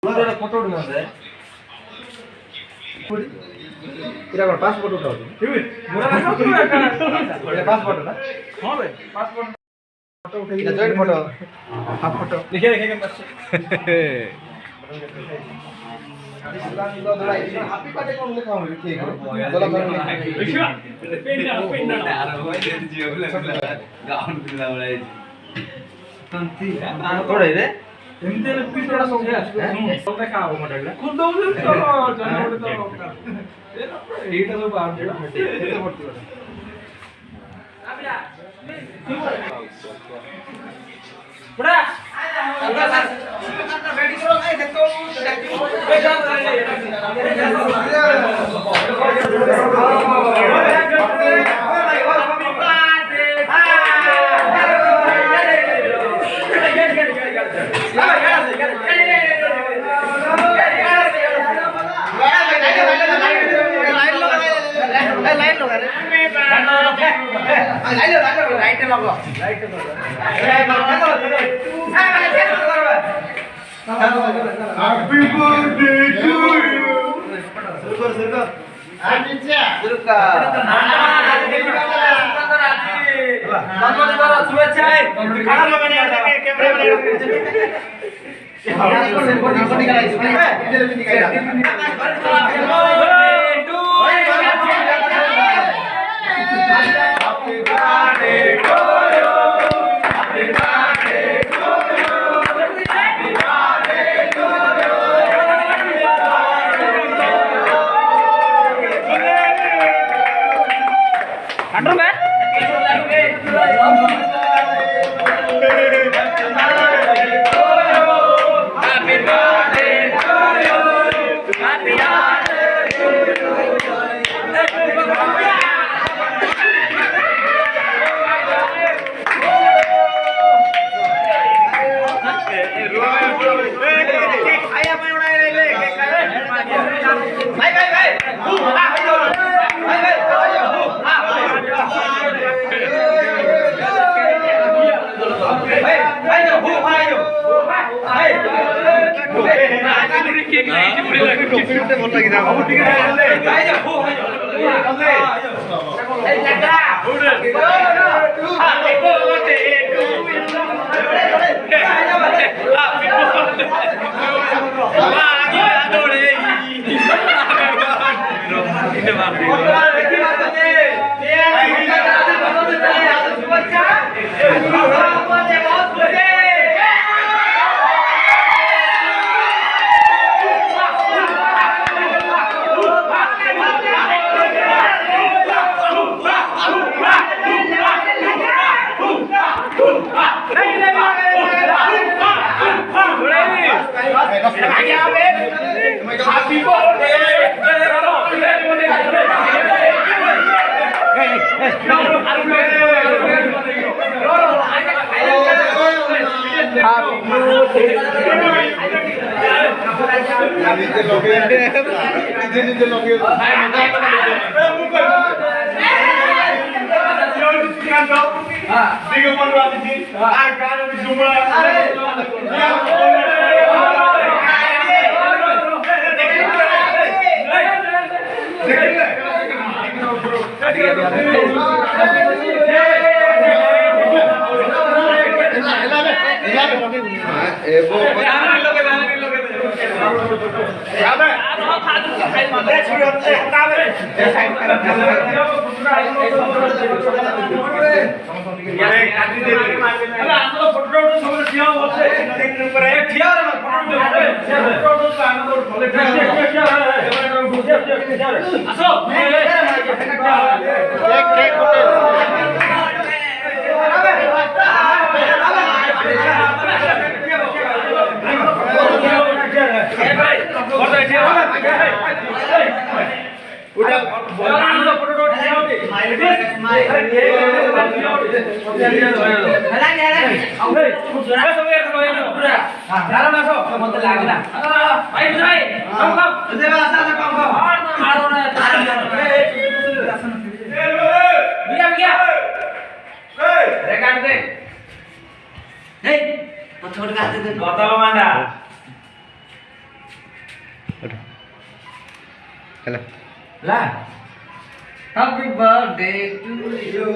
Photo उठाउँदै इराको passport उठाउँदै तिमी मोरा पासपोर्ट ना हां भाई पासपोर्ट फोटो उठाइए जॉइंट फोटो हाफ फोटो लिखे लिखे बस इस्लामी लो दलाई हैप्पी बर्थडे कोन लेखाउ रे के बोला कर देखियो पेन यार होय दे जियो गाउन दिला बडाई तंती थोड़े रे एमते पिटोडा सब है सबका का हो मडगला खुद दउले तो जन तो एटा तो बाहर जेडा हटे केते पड़ती आबिला बड़ा रेडी करो ए देखो Happy birthday to you. Surga. Ajicha. Surga. ওঠো খেলা লা হ্যাপি বার্থডে টু ইউ